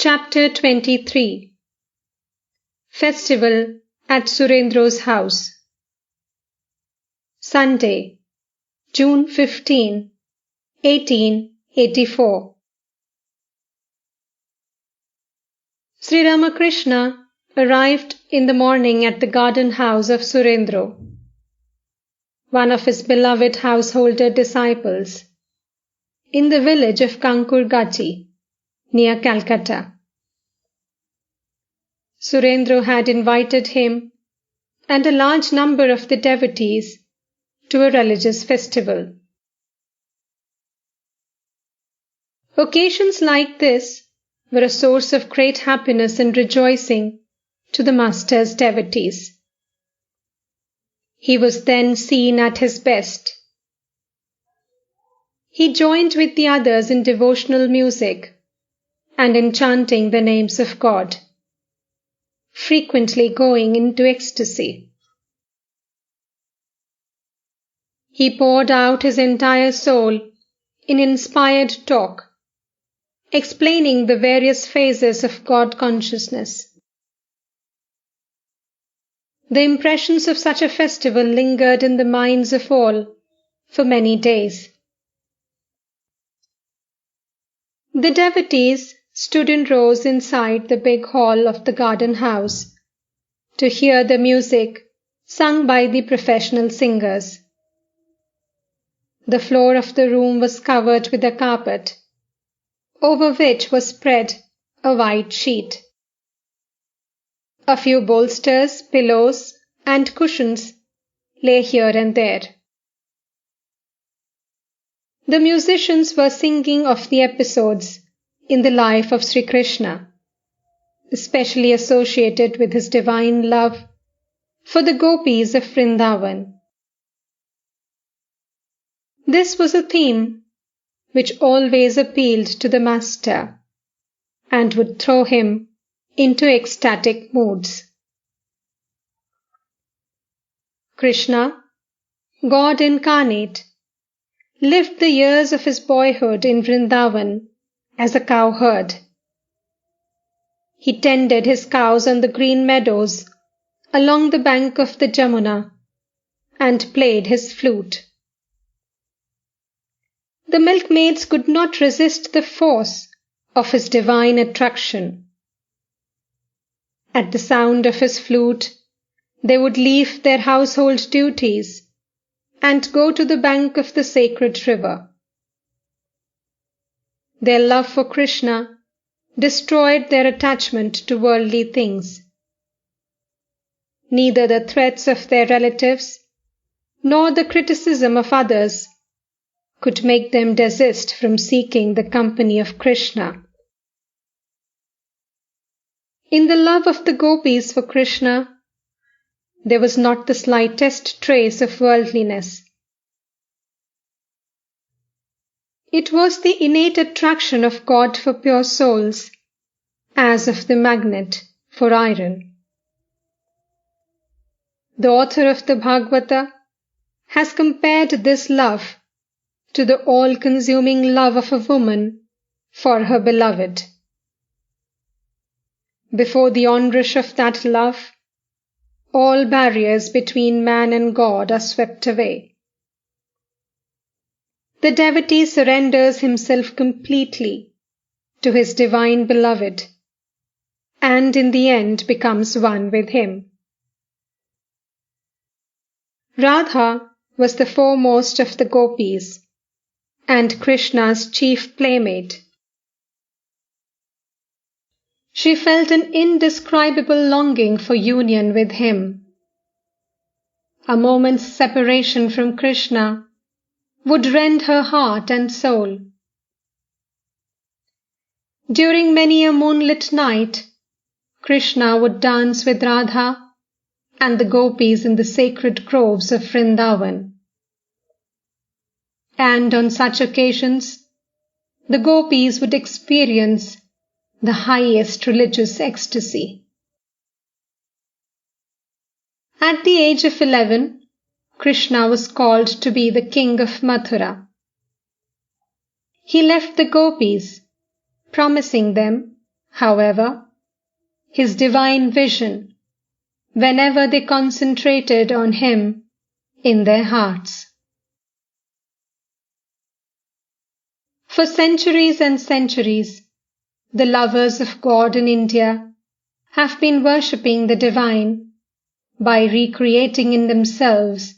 Chapter 23 Festival at Surendro's House. Sunday, June 15, 1884. Sri Ramakrishna arrived in the morning at the garden house of Surendro, one of his beloved householder disciples, in the village of Kankurgati, near Calcutta. Surendro had invited him and a large number of the devotees to a religious festival. Occasions like this were a source of great happiness and rejoicing to the Master's devotees. He was then seen at his best. He joined with the others in devotional music and in chanting the names of God, frequently going into ecstasy. He poured out his entire soul in inspired talk, explaining the various phases of God consciousness. The impressions of such a festival lingered in the minds of all for many days. The devotees stood in rows inside the big hall of the garden house to hear the music sung by the professional singers. The floor of the room was covered with a carpet, over which was spread a white sheet. A few bolsters, pillows, and cushions lay here and there. The musicians were singing of the episodes in the life of Sri Krishna, especially associated with his divine love for the gopis of Vrindavan. This was a theme which always appealed to the Master and would throw him into ecstatic moods. Krishna, God incarnate, lived the years of his boyhood in Vrindavan as a cowherd. He tended his cows on the green meadows along the bank of the Jamuna and played his flute. The milkmaids could not resist the force of his divine attraction. At the sound of his flute, they would leave their household duties and go to the bank of the sacred river. Their love for Krishna destroyed their attachment to worldly things. Neither the threats of their relatives nor the criticism of others could make them desist from seeking the company of Krishna. In the love of the gopis for Krishna, there was not the slightest trace of worldliness. It was the innate attraction of God for pure souls, as of the magnet for iron. The author of the Bhagavata has compared this love to the all-consuming love of a woman for her beloved. Before the onrush of that love, all barriers between man and God are swept away. The devotee surrenders himself completely to his divine beloved and in the end becomes one with him. Radha was the foremost of the gopis and Krishna's chief playmate. She felt an indescribable longing for union with him. A moment's separation from Krishna would rend her heart and soul. During many a moonlit night, Krishna would dance with Radha and the gopis in the sacred groves of Vrindavan. And on such occasions, the gopis would experience the highest religious ecstasy. At the age of 11, Krishna was called to be the king of Mathura. He left the gopis, promising them however, his divine vision whenever they concentrated on him in their hearts. For centuries and centuries, the lovers of God in India have been worshipping the divine by recreating in themselves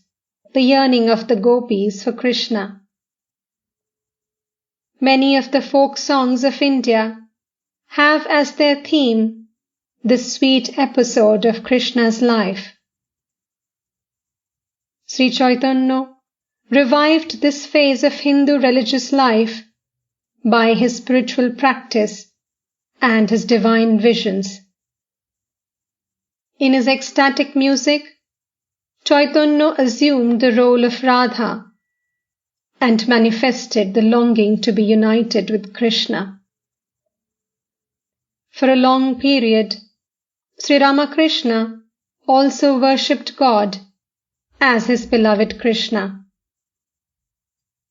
the yearning of the gopis for Krishna. Many of the folk songs of India have as their theme this sweet episode of Krishna's life. Sri Chaitanya revived this phase of Hindu religious life by his spiritual practice and his divine visions. In his ecstatic music, Chaitanya assumed the role of Radha and manifested the longing to be united with Krishna. For a long period, Sri Ramakrishna also worshipped God as his beloved Krishna,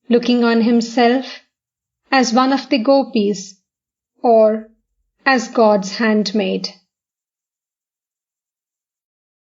looking on himself as one of the gopis or as God's handmaid.